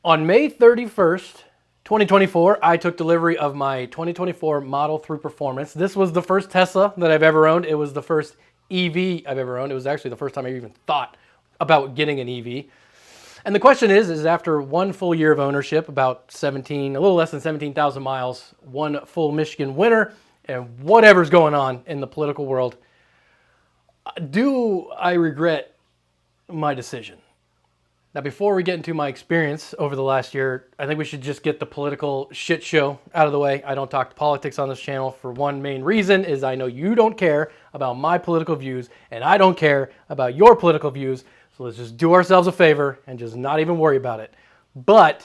On May 31st, 2024, I took delivery of my 2024 Model 3 Performance. This was the first Tesla that I've ever owned. It was the first EV I've ever owned. It was actually the first time I even thought about getting an EV. And the question is after one full year of ownership, about 17, a little less than 17,000 miles, one full Michigan winter, and whatever's going on in the political world, do I regret my decision? Now, before we get into my experience over the last year, I think we should just get the political shit show out of the way. I don't talk politics on this channel for one main reason, is I know you don't care about my political views, and I don't care about your political views, so let's just do ourselves a favor and just not even worry about it. But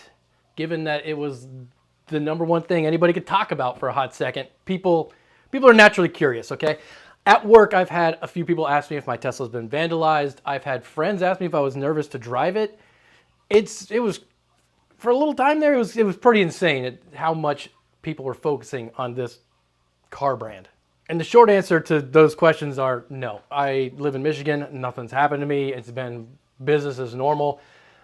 given that it was the number one thing anybody could talk about for a hot second, people are naturally curious, okay? At work, I've had a few people ask me if my Tesla's been vandalized. I've had friends ask me if I was nervous to drive it. It was, for a little time there, it was pretty insane how much people were focusing on this car brand. And the short answer to those questions are no. I live in Michigan, nothing's happened to me. It's been business as normal.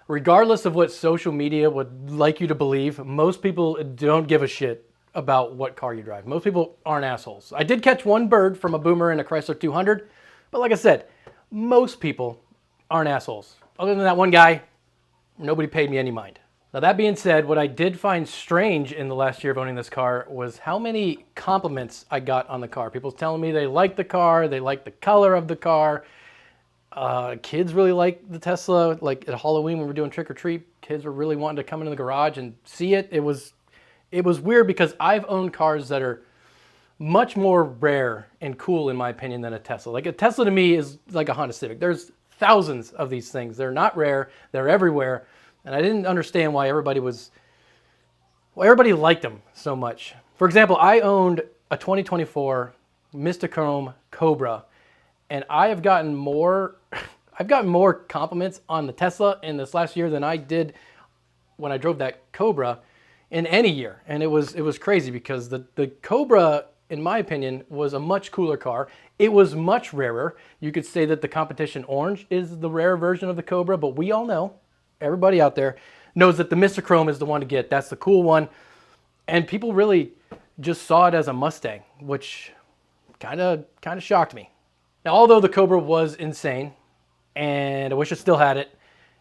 Regardless of what social media would like you to believe, most people don't give a shit about what car you drive. Most people aren't assholes. I did catch one bird from a boomer in a Chrysler 200, but like I said, most people aren't assholes. Other than that one guy, nobody paid me any mind. Now that being said, what I did find strange in the last year of owning this car was how many compliments I got on the car. People telling me they like the car, they like the color of the car. Kids really like the Tesla. Like at Halloween when we were doing trick or treat, kids were really wanting to come into the garage and see it. It was weird because I've owned cars that are much more rare and cool in my opinion than a Tesla. Like a Tesla to me is like a Honda Civic. There's thousands of these things. They're not rare, they're everywhere. And I didn't understand why everybody liked them so much. For example, I owned a 2024 Mustang Cobra, and I've gotten more compliments on the Tesla in this last year than I did when I drove that Cobra in any year. And it was crazy because the Cobra, in my opinion, was a much cooler car. It was much rarer. You could say that the competition orange is the rare version of the Cobra, but we all know, everybody out there knows that the Mr. Chrome is the one to get. That's the cool one. And people really just saw it as a Mustang, which kind of shocked me. Now, although the Cobra was insane, and I wish I still had it,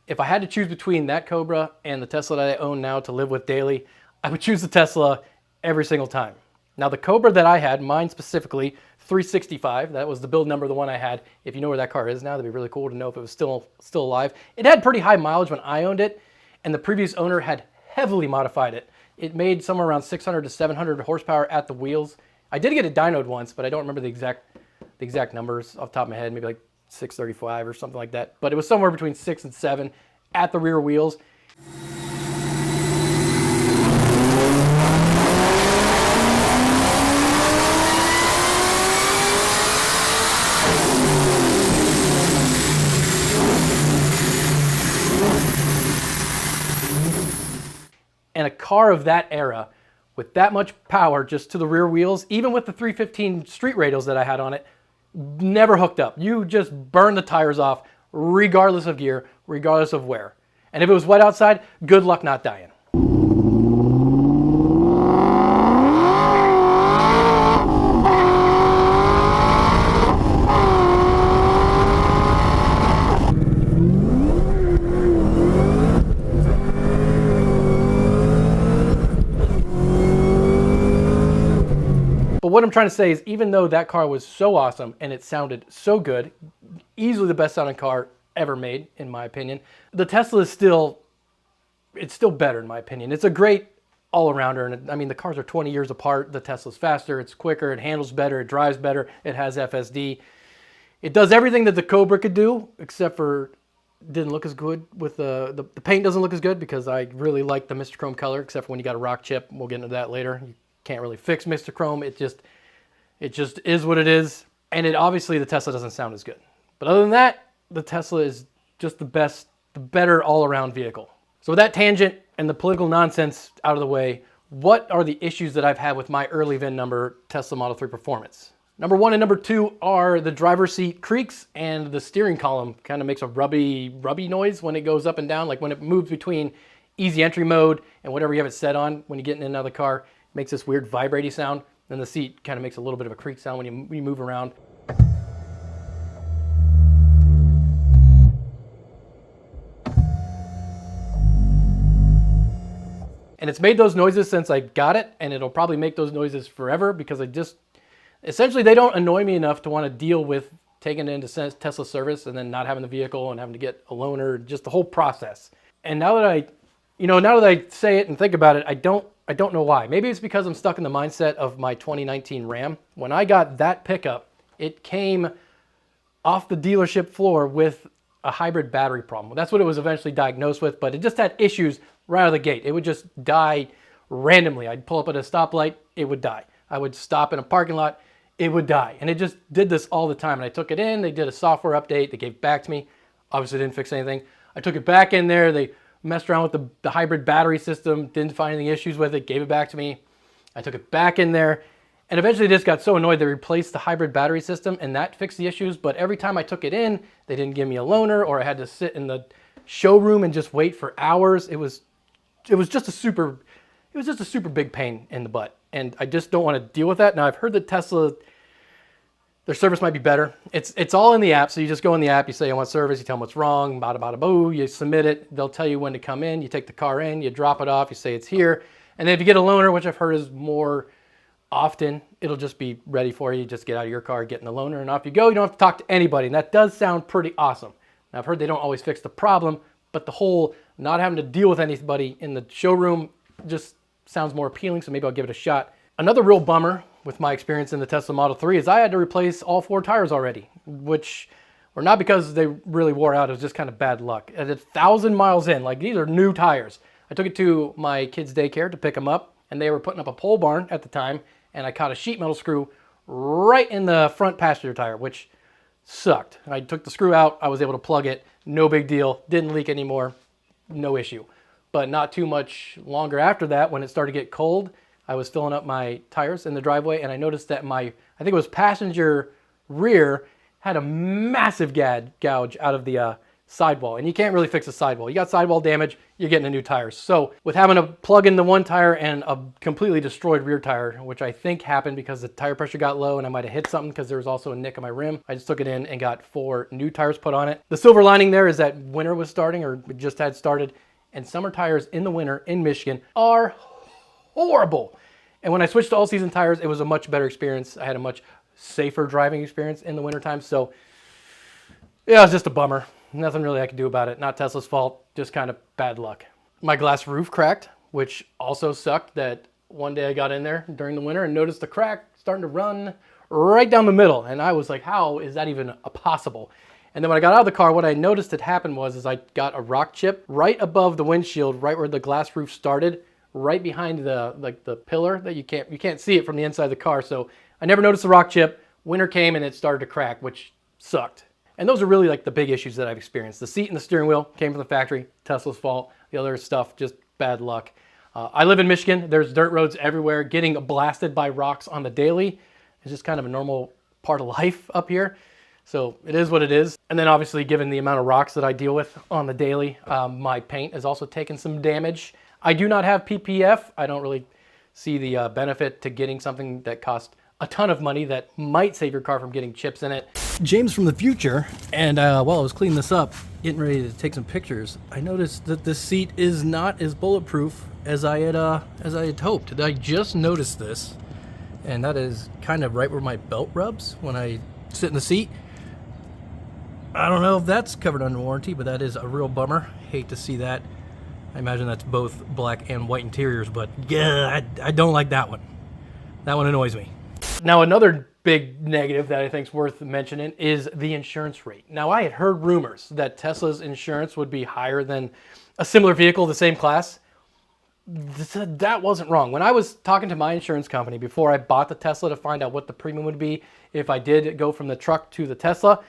if I had to choose between that Cobra and the Tesla that I own now to live with daily, I would choose the Tesla every single time. Now the Cobra that I had, mine specifically, 365, that was the build number of the one I had. If you know where that car is now, that'd be really cool to know if it was still alive. It had pretty high mileage when I owned it, and the previous owner had heavily modified it. It made somewhere around 600 to 700 horsepower at the wheels. I did get it dynoed once, but I don't remember the exact numbers off the top of my head, maybe like 635 or something like that. But it was somewhere between 6 and 7 at the rear wheels. And a car of that era with that much power just to the rear wheels, even with the 315 street radials that I had on it, never hooked up. You just burn the tires off regardless of gear, regardless of wear. And if it was wet outside, good luck not dying. But what I'm trying to say is even though that car was so awesome and it sounded so good, easily the best sounding car ever made, in my opinion, the Tesla is still better in my opinion. It's a great all-arounder, and I mean the cars are 20 years apart. The Tesla's faster, it's quicker, it handles better, it drives better, it has FSD. It does everything that the Cobra could do, except for didn't look as good with the paint doesn't look as good because I really like the Mr. Chrome color, except for when you got a rock chip. We'll get into that later. You can't really fix Mr. Chrome. It just is what it is. And it obviously the Tesla doesn't sound as good. But other than that, the Tesla is just the better all-around vehicle. So with that tangent and the political nonsense out of the way, what are the issues that I've had with my early VIN number Tesla Model 3 Performance? Number 1 and number 2 are the driver's seat creaks and the steering column kind of makes a rubby noise when it goes up and down, like when it moves between easy entry mode and whatever you have it set on, when you get in and out of the car, it makes this weird vibrating sound. Then the seat kind of makes a little bit of a creak sound when you move around. And it's made those noises since I got it, and it'll probably make those noises forever because essentially they don't annoy me enough to want to deal with taking it into Tesla service and then not having the vehicle and having to get a loaner, just the whole process. And now that I say it and think about it, I don't know why. Maybe it's because I'm stuck in the mindset of my 2019 Ram. When I got that pickup, it came off the dealership floor with a hybrid battery problem. That's what it was eventually diagnosed with, but it just had issues right out of the gate. It would just die randomly. I'd pull up at a stoplight, it would die. I would stop in a parking lot, it would die. And it just did this all the time. And I took it in, they did a software update, they gave it back to me. Obviously didn't fix anything. I took it back in there, they messed around with the hybrid battery system, didn't find any issues with it, gave it back to me. I took it back in there, and eventually just got so annoyed they replaced the hybrid battery system, and that fixed the issues. But every time I took it in, they didn't give me a loaner, or I had to sit in the showroom and just wait for hours. It was just a super big pain in the butt, and I just don't want to deal with that. Now I've heard that Tesla, their service might be better. It's all in the app, so you just go in the app, you say I want service, you tell them what's wrong, bada bada boo, you submit it, they'll tell you when to come in, you take the car in, you drop it off, you say it's here, and then if you get a loaner, which I've heard is more often, it'll just be ready for you. You just get out of your car, get in the loaner, and off you go. You don't have to talk to anybody, and that does sound pretty awesome. Now I've heard they don't always fix the problem, but the whole not having to deal with anybody in the showroom just sounds more appealing, so maybe I'll give it a shot. Another real bummer with my experience in the Tesla Model 3 is I had to replace all 4 tires already, which were not because they really wore out, it was just kind of bad luck. At 1,000 miles in, like these are new tires. I took it to my kids' daycare to pick them up, and they were putting up a pole barn at the time, and I caught a sheet metal screw right in the front passenger tire, which sucked. I took the screw out, I was able to plug it, no big deal, didn't leak anymore, no issue. But not too much longer after that, when it started to get cold, I was filling up my tires in the driveway, and I noticed that I think it was passenger rear, had a massive gouge out of the sidewall, and you can't really fix a sidewall. You got sidewall damage, you're getting a new tire. So with having to plug in the one tire and a completely destroyed rear tire, which I think happened because the tire pressure got low and I might have hit something because there was also a nick on my rim, I just took it in and got 4 new tires put on it. The silver lining there is that winter was starting, or it just had started, and summer tires in the winter in Michigan are horrible. And when I switched to all-season tires, it was a much better experience. I had a much safer driving experience in the wintertime. So yeah, it was just a bummer. Nothing really I could do about it. Not Tesla's fault, just kind of bad luck. My glass roof cracked, which also sucked. That one day I got in there during the winter and noticed the crack starting to run right down the middle. And I was like, how is that even possible? And then when I got out of the car, what I noticed had happened was I got a rock chip right above the windshield, right where the glass roof started, right behind the pillar that you can't see it from the inside of the car. So I never noticed the rock chip. Winter came and it started to crack, which sucked. And those are really like the big issues that I've experienced. The seat and the steering wheel came from the factory, Tesla's fault. The other stuff, just bad luck. I live in Michigan. There's dirt roads everywhere. Getting blasted by rocks on the daily is just kind of a normal part of life up here. So it is what it is. And then obviously, given the amount of rocks that I deal with on the daily, my paint has also taken some damage. I do not have PPF. I don't really see the benefit to getting something that costs a ton of money that might save your car from getting chips in it. James from the future, and while I was cleaning this up, getting ready to take some pictures, I noticed that this seat is not as bulletproof as I had hoped. I just noticed this, and that is kind of right where my belt rubs when I sit in the seat. I don't know if that's covered under warranty, but that is a real bummer. Hate to see that. I imagine that's both black and white interiors, but yeah, I don't like that one. That one annoys me. Now, another big negative that I think is worth mentioning is the insurance rate. Now, I had heard rumors that Tesla's insurance would be higher than a similar vehicle of the same class. That wasn't wrong. When I was talking to my insurance company before I bought the Tesla to find out what the premium would be if I did go from the truck to the Tesla,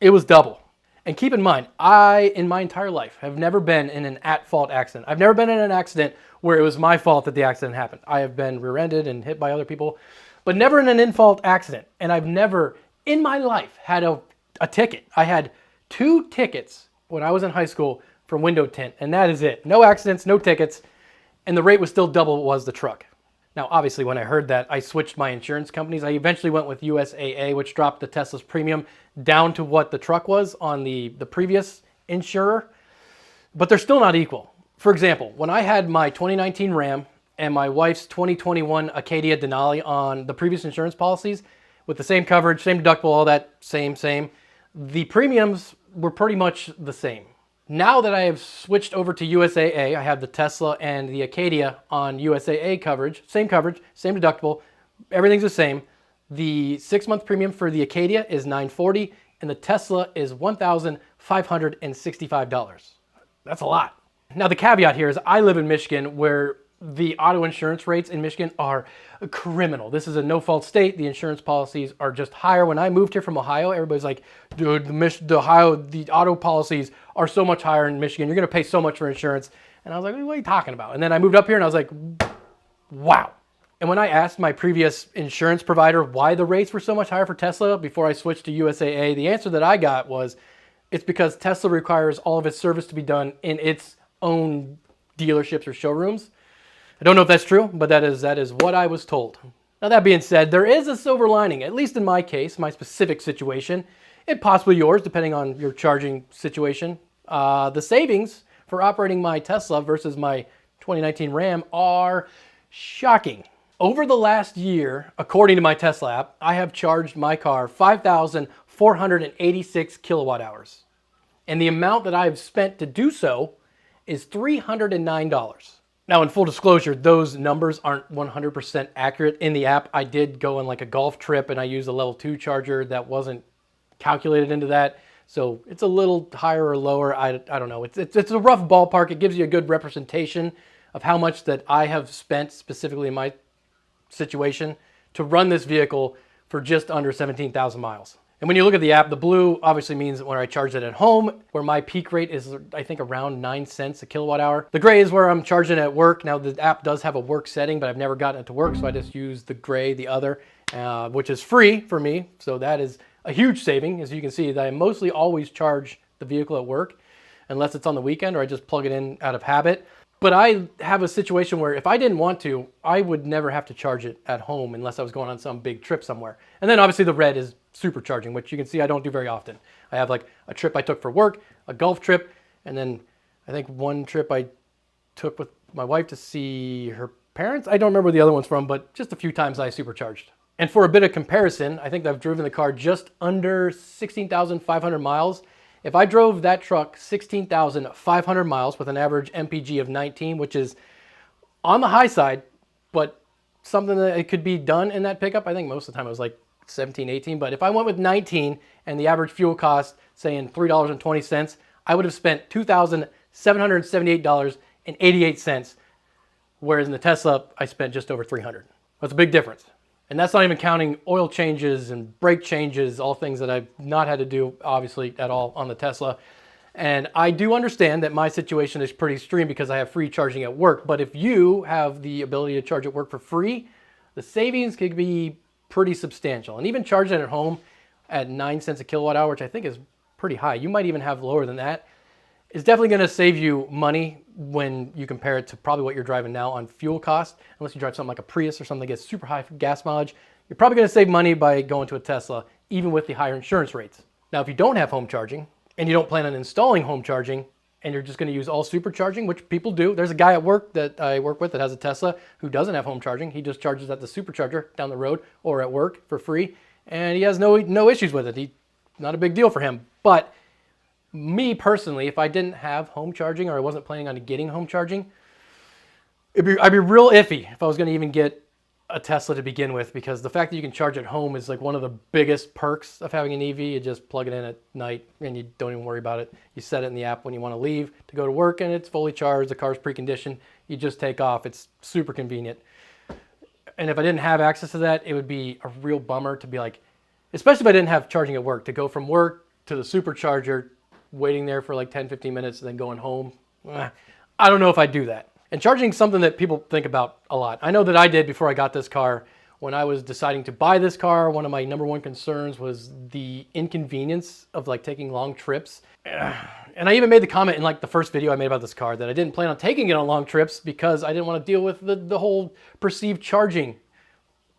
it was double. And keep in mind, I, in my entire life, have never been in an at-fault accident. I've never been in an accident where it was my fault that the accident happened. I have been rear-ended and hit by other people, but never in an in-fault accident. And I've never, in my life, had a ticket. I had 2 tickets when I was in high school for window tint, and that is it. No accidents, no tickets, and the rate was still double what was the truck. Now, obviously, when I heard that, I switched my insurance companies. I eventually went with USAA, which dropped the Tesla's premium down to what the truck was on the previous insurer, but they're still not equal. For example, when I had my 2019 Ram and my wife's 2021 Acadia Denali on the previous insurance policies, with the same coverage, same deductible, all that same, the premiums were pretty much the same. Now that I have switched over to USAA, I have the Tesla and the Acadia on USAA coverage, same deductible, everything's the same. The 6-month premium for the Acadia is $940 and the Tesla is $1,565. That's a lot. Now the caveat here is I live in Michigan where the auto insurance rates in Michigan are criminal. This is a no-fault state. The insurance policies are just higher. When I moved here from Ohio, everybody's like, dude, the auto policies are so much higher in Michigan. You're going to pay so much for insurance. And I was like, what are you talking about? And then I moved up here and I was like, wow. And when I asked my previous insurance provider why the rates were so much higher for Tesla before I switched to USAA, the answer that I got was, it's because Tesla requires all of its service to be done in its own dealerships or showrooms. I don't know if that's true, but that is what I was told. Now that being said, there is a silver lining, at least in my case, my specific situation, and possibly yours, depending on your charging situation. The savings for operating my Tesla versus my 2019 Ram are shocking. Over the last year, according to my Tesla app, I have charged my car 5,486 kilowatt hours. And the amount that I have spent to do so is $309. Now, in full disclosure, those numbers aren't 100% accurate. In the app, I did go on like a golf trip and I used a level 2 charger that wasn't calculated into that. So it's a little higher or lower. I don't know. It's a rough ballpark. It gives you a good representation of how much that I have spent specifically in my situation to run this vehicle for just under 17,000 miles. And when you look at the app, the blue obviously means when I charge it at home, where my peak rate is, I think, around 9 cents a kilowatt hour. The gray is where I'm charging at work. Now, the app does have a work setting, but I've never gotten it to work, so I just use the gray, the other, which is free for me. So that is a huge saving. As you can see, that I mostly always charge the vehicle at work, unless it's on the weekend or I just plug it in out of habit. But I have a situation where if I didn't want to, I would never have to charge it at home unless I was going on some big trip somewhere. And then obviously the red is supercharging, which you can see I don't do very often. I have like a trip I took for work, a golf trip, and then I think one trip I took with my wife to see her parents. I don't remember where the other one's from, but just a few times I supercharged. And for a bit of comparison, I think I've driven the car just under 16,500 miles. If I drove that truck 16,500 miles with an average MPG of 19, which is on the high side, but something that it could be done in that pickup, I think most of the time it was like 17, 18. But if I went with 19 and the average fuel cost, saying $3.20, I would have spent $2,778.88. Whereas in the Tesla, I spent just over $300. That's a big difference. And that's not even counting oil changes and brake changes, all things that I've not had to do, obviously, at all on the Tesla. And I do understand that my situation is pretty extreme because I have free charging at work. But if you have the ability to charge at work for free, the savings could be pretty substantial. And even charging at home at 9 cents a kilowatt hour, which I think is pretty high, you might even have lower than that, is definitely going to save you money when you compare it to probably what you're driving now on fuel cost. Unless you drive something like a Prius or something that gets super high gas mileage, you're probably going to save money by going to a Tesla, even with the higher insurance rates. Now, if you don't have home charging and you don't plan on installing home charging and you're just going to use all supercharging, which people do. There's a guy at work that I work with that has a Tesla who doesn't have home charging. He just charges at the supercharger down the road or at work for free, and he has no issues with it. Not a big deal for him. But me personally, if I didn't have home charging or I wasn't planning on getting home charging, I'd be real iffy if I was going to even get a Tesla to begin with, because the fact that you can charge at home is like one of the biggest perks of having an EV. You just plug it in at night and you don't even worry about it. You set it in the app when you want to leave to go to work and it's fully charged. The car's preconditioned. You just take off. It's super convenient. And if I didn't have access to that, it would be a real bummer to be like, especially if I didn't have charging at work, to go from work to the supercharger, waiting there for like 10, 15 minutes and then going home. I don't know if I'd do that. And charging is something that people think about a lot. I know that I did before I got this car. When I was deciding to buy this car, one of my number one concerns was the inconvenience of like taking long trips. And I even made the comment in like the first video I made about this car that I didn't plan on taking it on long trips because I didn't want to deal with the whole perceived charging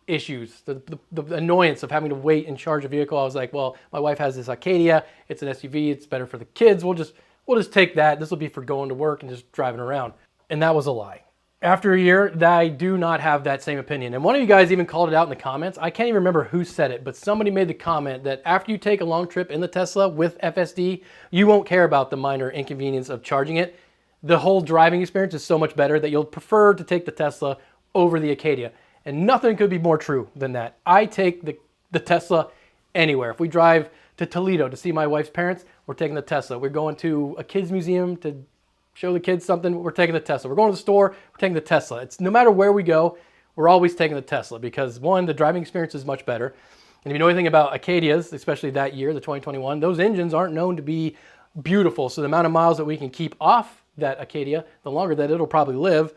issues, the annoyance of having to wait and charge a vehicle. I was like, well, my wife has this Acadia, it's an SUV, it's better for the kids. We'll just take that. This will be for going to work and just driving around. And that was a lie. After a year, I do not have that same opinion. And one of you guys even called it out in the comments. I can't even remember who said it, but somebody made the comment that after you take a long trip in the Tesla with FSD, you won't care about the minor inconvenience of charging it. The whole driving experience is so much better that you'll prefer to take the Tesla over the Acadia. And nothing could be more true than that. I take the Tesla anywhere. If we drive to Toledo to see my wife's parents, we're taking the Tesla. We're going to a kids museum to show the kids something, we're taking the Tesla. We're going to the store, we're taking the Tesla. It's no matter where we go, we're always taking the Tesla because one, the driving experience is much better. And if you know anything about Acadias, especially that year, the 2021, those engines aren't known to be beautiful. So the amount of miles that we can keep off that Acadia, the longer that it'll probably live.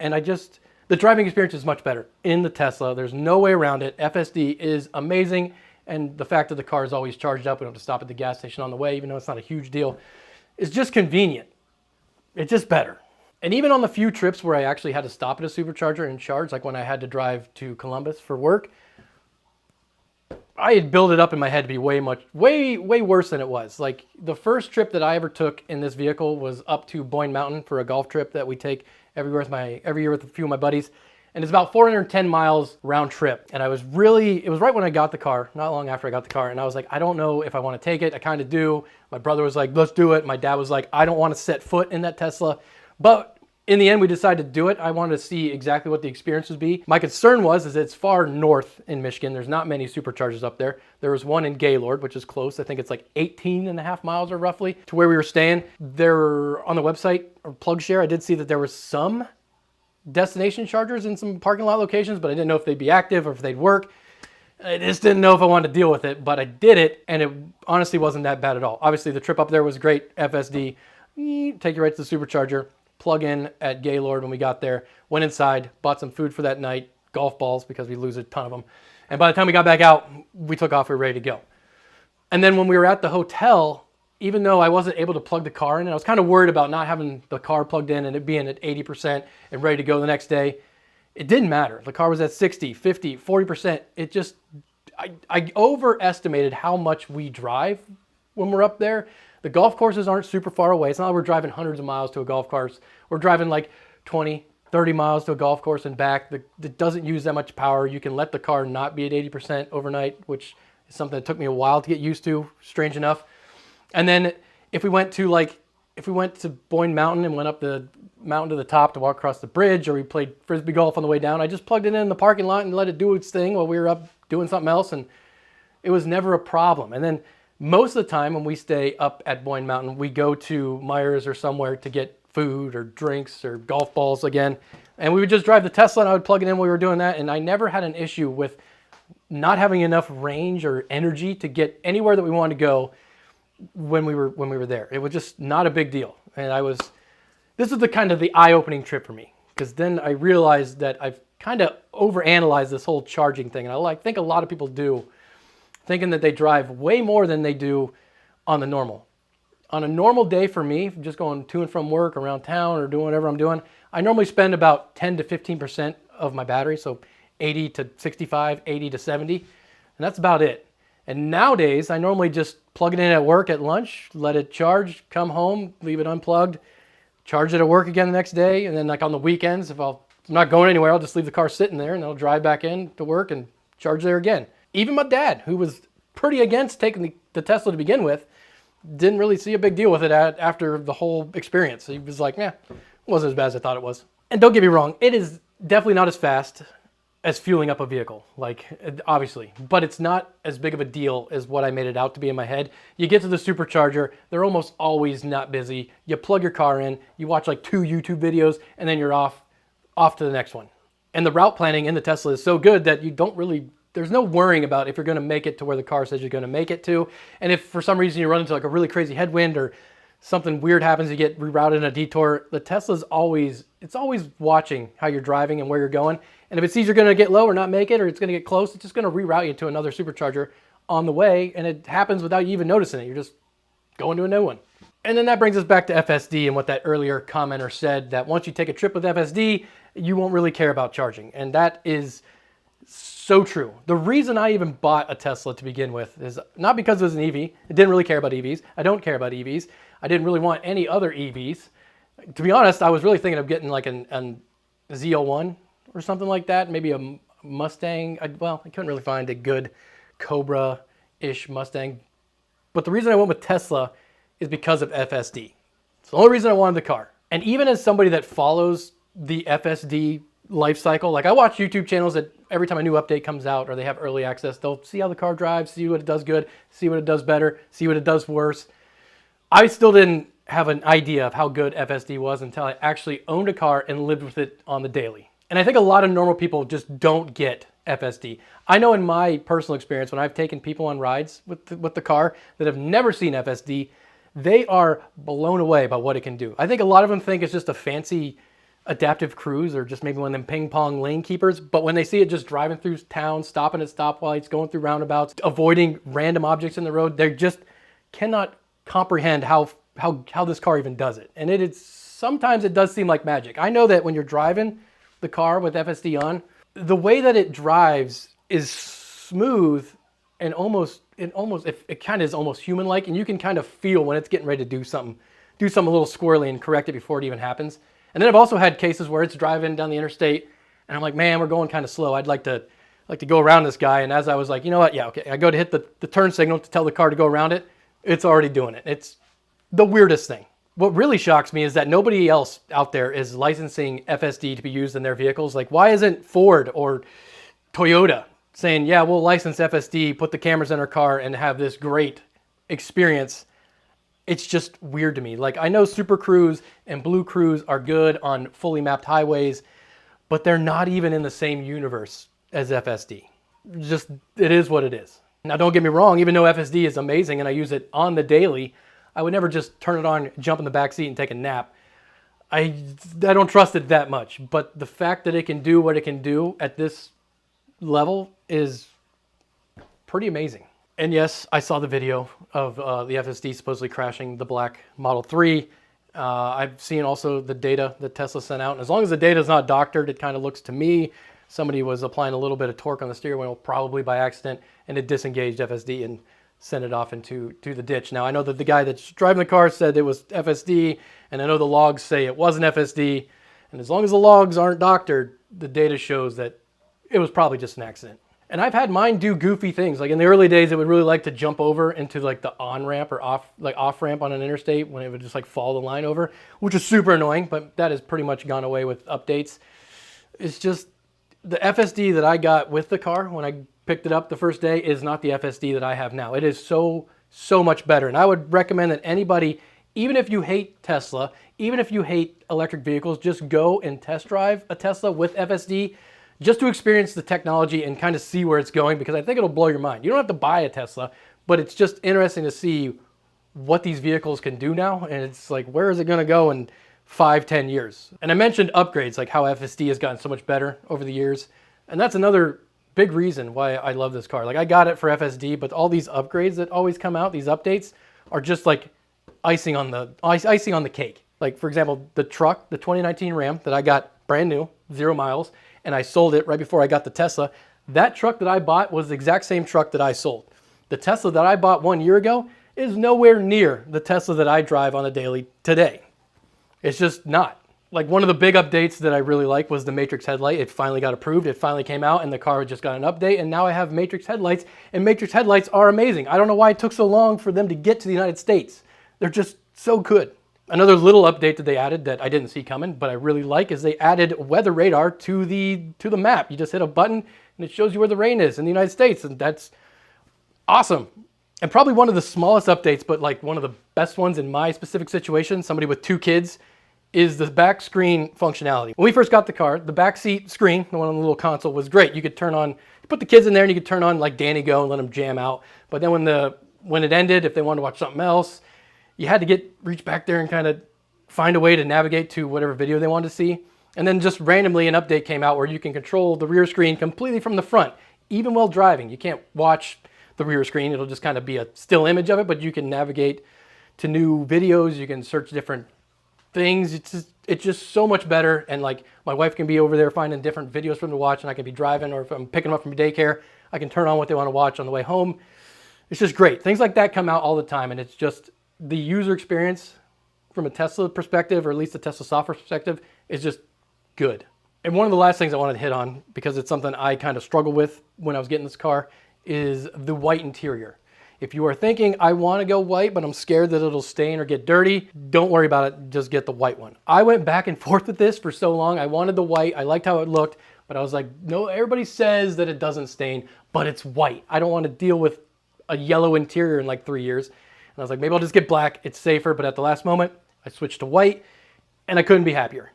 And the driving experience is much better in the Tesla. There's no way around it. FSD is amazing. And the fact that the car is always charged up, we don't have to stop at the gas station on the way, even though it's not a huge deal, is just convenient. It's just better. And even on the few trips where I actually had to stop at a supercharger and charge, like when I had to drive to Columbus for work, I had built it up in my head to be way worse than it was. Like the first trip that I ever took in this vehicle was up to Boyne Mountain for a golf trip that we take every year with a few of my buddies. And it's about 410 miles round trip. And it was right when I got the car, not long after I got the car. And I was like, I don't know if I want to take it. I kind of do. My brother was like, let's do it. My dad was like, I don't want to set foot in that Tesla. But in the end, we decided to do it. I wanted to see exactly what the experience would be. My concern is it's far north in Michigan. There's not many superchargers up there. There was one in Gaylord, which is close. I think it's like 18 and a half miles or roughly to where we were staying. There on the website or PlugShare, I did see that there was some destination chargers in some parking lot locations, but I didn't know if they'd be active or if they'd work. I just didn't know if I wanted to deal with it, but I did it, and it honestly wasn't that bad at all. Obviously, the trip up there was great. FSD, take you right to the supercharger, plug in at Gaylord when we got there, went inside, bought some food for that night, golf balls because we lose a ton of them. And by the time we got back out, we took off, we were ready to go. And then when we were at the hotel, even though I wasn't able to plug the car in, and I was kind of worried about not having the car plugged in and it being at 80% and ready to go the next day, it didn't matter. The car was at 60, 50, 40%. It just, I overestimated how much we drive when we're up there. The golf courses aren't super far away. It's not like we're driving hundreds of miles to a golf course. We're driving like 20, 30 miles to a golf course and back. It doesn't use that much power. You can let the car not be at 80% overnight, which is something that took me a while to get used to, strange enough. And then if we went to Boyne Mountain and went up the mountain to the top to walk across the bridge, or we played Frisbee golf on the way down, I just plugged it in the parking lot and let it do its thing while we were up doing something else, and it was never a problem. And then most of the time when we stay up at Boyne Mountain, we go to Myers or somewhere to get food or drinks or golf balls again, and we would just drive the Tesla and I would plug it in while we were doing that, and I never had an issue with not having enough range or energy to get anywhere that we wanted to go when we were there. It was just not a big deal. And this is the eye-opening trip for me, because then I realized that I've kind of overanalyzed this whole charging thing. And I think a lot of people do, thinking that they drive way more than they do on the normal. On a normal day for me, just going to and from work, around town, or doing whatever I'm doing, I normally spend about 10 to 15% of my battery. So 80 to 65, 80 to 70. And that's about it. And nowadays, I normally just plug it in at work at lunch, let it charge, come home, leave it unplugged, charge it at work again the next day. And then like on the weekends, if I'm not going anywhere, I'll just leave the car sitting there and I'll drive back in to work and charge there again. Even my dad, who was pretty against taking the Tesla to begin with, didn't really see a big deal with it after the whole experience. He was like, it wasn't as bad as I thought it was. And don't get me wrong, it is definitely not as fast as fueling up a vehicle, like obviously, but it's not as big of a deal as what I made it out to be in my head. You get to the supercharger, they're almost always not busy. You plug your car in, you watch like 2 YouTube videos, and then you're off to the next one. And the route planning in the Tesla is so good that there's no worrying about if you're gonna make it to where the car says you're gonna make it to. And if for some reason you run into like a really crazy headwind or something weird happens, you get rerouted in a detour, the Tesla's always it's always watching how you're driving and where you're going. And if it sees you're going to get low or not make it, or it's going to get close, it's just going to reroute you to another supercharger on the way. And it happens without you even noticing it. You're just going to a new one. And then that brings us back to FSD and what that earlier commenter said, that once you take a trip with FSD, you won't really care about charging. And that is so true. The reason I even bought a Tesla to begin with is not because it was an EV. I didn't really care about EVs. I don't care about EVs. I didn't really want any other EVs. To be honest, I was really thinking of getting like a Z01 or something like that, maybe a Mustang. I couldn't really find a good Cobra-ish Mustang. But the reason I went with Tesla is because of FSD. It's the only reason I wanted the car. And even as somebody that follows the FSD life cycle, like I watch YouTube channels that every time a new update comes out or they have early access, they'll see how the car drives, see what it does good, see what it does better, see what it does worse. I still didn't have an idea of how good FSD was until I actually owned a car and lived with it on the daily. And I think a lot of normal people just don't get FSD. I know in my personal experience, when I've taken people on rides with the car that have never seen FSD, they are blown away by what it can do. I think a lot of them think it's just a fancy adaptive cruise or just maybe one of them ping pong lane keepers, but when they see it just driving through town, stopping at stoplights, going through roundabouts, avoiding random objects in the road, they just cannot comprehend how this car even does it. And sometimes it does seem like magic. I know that when you're driving the car with FSD on, the way that it drives is smooth and it kind of is almost human-like, and you can kind of feel when it's getting ready to do something a little squirrely and correct it before it even happens. And then I've also had cases where it's driving down the interstate and I'm like, man, we're going kind of slow. I'd like to go around this guy. And as I was like, you know what? Yeah, okay. I go to hit the turn signal to tell the car to go around it. It's already doing it. It's the weirdest thing. What really shocks me is that nobody else out there is licensing FSD to be used in their vehicles. Like, why isn't Ford or Toyota saying, yeah, we'll license FSD, put the cameras in our car, and have this great experience? It's just weird to me. Like, I know Super Cruise and Blue Cruise are good on fully mapped highways, but they're not even in the same universe as FSD. Just, it is what it is. Now, don't get me wrong, even though FSD is amazing and I use it on the daily, I would never just turn it on, jump in the back seat and take a nap. I don't trust it that much, but the fact that it can do what it can do at this level is pretty amazing. And yes, I saw the video of the FSD supposedly crashing the black Model 3. I've seen also the data that Tesla sent out. And as long as the data is not doctored, it kind of looks to me somebody was applying a little bit of torque on the steering wheel, probably by accident, and it disengaged FSD and sent it off into the ditch. Now, I know that the guy that's driving the car said it was FSD, and I know the logs say it wasn't FSD. And as long as the logs aren't doctored, the data shows that it was probably just an accident. And I've had mine do goofy things. Like in the early days, it would really like to jump over into like the on ramp or off ramp on an interstate when it would just like follow the line over, which is super annoying, but that has pretty much gone away with updates. It's just the FSD that I got with the car when I picked it up the first day is not the FSD that I have now. It is so much better. And I would recommend that anybody, even if you hate Tesla, even if you hate electric vehicles, just go and test drive a Tesla with FSD just to experience the technology and kind of see where it's going, because I think it'll blow your mind. You don't have to buy a Tesla, but it's just interesting to see what these vehicles can do now. And it's like, where is it going to go in 5-10 years? And I mentioned upgrades, like how FSD has gotten so much better over the years. And that's another big reason why I love this car. Like, I got it for FSD, but all these upgrades that always come out, these updates, are just like icing on the cake. Like, for example, the truck, the 2019 Ram that I got brand new, 0 miles, and I sold it right before I got the Tesla. That truck that I bought was the exact same truck that I sold. The Tesla that I bought 1 year ago is nowhere near the Tesla that I drive on a daily today. It's just not. Like, one of the big updates that I really like was the Matrix headlight. It finally got approved. It finally came out and the car just got an update, and now I have Matrix headlights, and Matrix headlights are amazing. I don't know why it took so long for them to get to the United States. They're just so good. Another little update that they added that I didn't see coming, but I really like, is they added weather radar to the map. You just hit a button and it shows you where the rain is in the United States, and that's awesome. And probably one of the smallest updates, but like one of the best ones in my specific situation, somebody with 2 kids, is the back screen functionality. When we first got the car, the back seat screen, the one on the little console, was great. You could turn on, you put the kids in there and you could turn on like Danny Go and let them jam out. But then when it ended, if they wanted to watch something else, you had to reach back there and kind of find a way to navigate to whatever video they wanted to see. And then just randomly an update came out where you can control the rear screen completely from the front, even while driving. You can't watch the rear screen. It'll just kind of be a still image of it, but you can navigate to new videos. You can search different things. It's just so much better. And like my wife can be over there finding different videos for them to watch, and I can be driving, or if I'm picking them up from daycare, I can turn on what they want to watch on the way home. It's just great. Things like that come out all the time, and it's just the user experience from a Tesla perspective, or at least the Tesla software perspective, is just good. And one of the last things I wanted to hit on, because it's something I kind of struggled with when I was getting this car, is the white interior. If you are thinking, I want to go white, but I'm scared that it'll stain or get dirty, don't worry about it, just get the white one. I went back and forth with this for so long. I wanted the white, I liked how it looked, but I was like, no, everybody says that it doesn't stain, but it's white. I don't want to deal with a yellow interior in like 3 years. And I was like, maybe I'll just get black, it's safer, but at the last moment, I switched to white, and I couldn't be happier.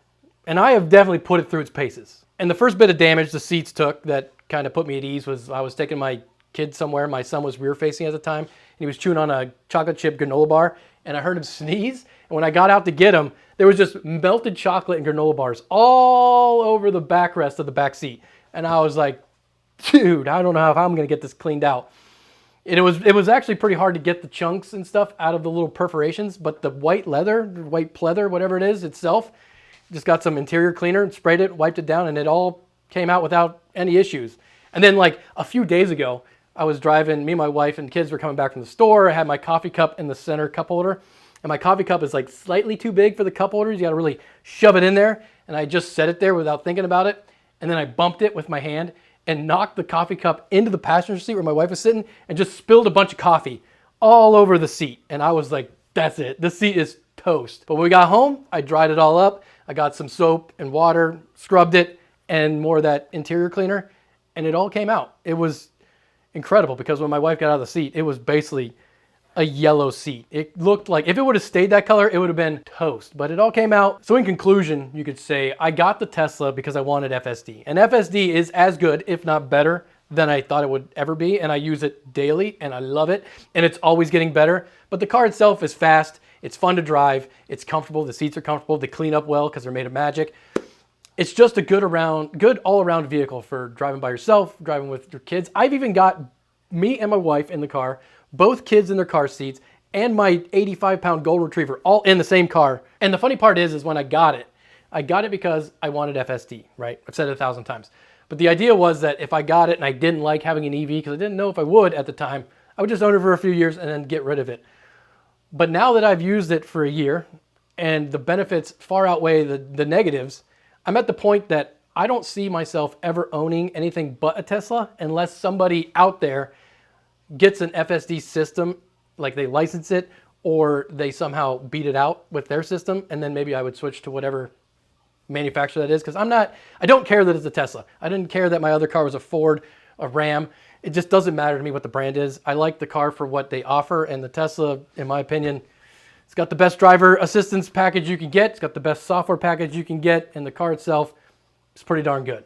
And I have definitely put it through its paces. And the first bit of damage the seats took that kind of put me at ease was I was taking my kid somewhere. My son was rear facing at the time, and he was chewing on a chocolate chip granola bar, and I heard him sneeze. And when I got out to get him, there was just melted chocolate and granola bars all over the backrest of the back seat. And I was like, dude, I don't know how I'm gonna get this cleaned out. And it was actually pretty hard to get the chunks and stuff out of the little perforations, but the white leather, white pleather, whatever it is itself, just got some interior cleaner and sprayed it, wiped it down, and it all came out without any issues. And then like a few days ago, I was driving, me and my wife and kids were coming back from the store. I had my coffee cup in the center cup holder, and my coffee cup is like slightly too big for the cup holders. You gotta really shove it in there. And I just set it there without thinking about it. And then I bumped it with my hand and knocked the coffee cup into the passenger seat where my wife was sitting, and just spilled a bunch of coffee all over the seat. And I was like, that's it, this seat is toast. But when we got home, I dried it all up. I got some soap and water, scrubbed it, and more of that interior cleaner, and it all came out. It was incredible, because when my wife got out of the seat, it was basically a yellow seat. It looked like, if it would have stayed that color, it would have been toast, but it all came out. So in conclusion, you could say I got the Tesla because I wanted FSD. And FSD is as good, if not better, than I thought it would ever be, and I use it daily, and I love it, and it's always getting better. But the car itself is fast, it's fun to drive, it's comfortable, the seats are comfortable, they clean up well because they're made of magic. It's just a good all-around vehicle for driving by yourself, driving with your kids. I've even got me and my wife in the car, both kids in their car seats, and my 85-pound golden retriever all in the same car. And the funny part is when I got it because I wanted FSD, right? I've said it 1,000 times. But the idea was that if I got it and I didn't like having an EV, because I didn't know if I would at the time, I would just own it for a few years and then get rid of it. But now that I've used it for a year and the benefits far outweigh the negatives, I'm at the point that I don't see myself ever owning anything but a Tesla unless somebody out there gets an FSD system, like they license it, or they somehow beat it out with their system, and then maybe I would switch to whatever manufacturer that is, because I don't care that it's a Tesla. I didn't care that my other car was a Ford, a Ram. It just doesn't matter to me what the brand is. I like the car for what they offer, and the Tesla, in my opinion, it's got the best driver assistance package you can get. It's got the best software package you can get, and the car itself is pretty darn good.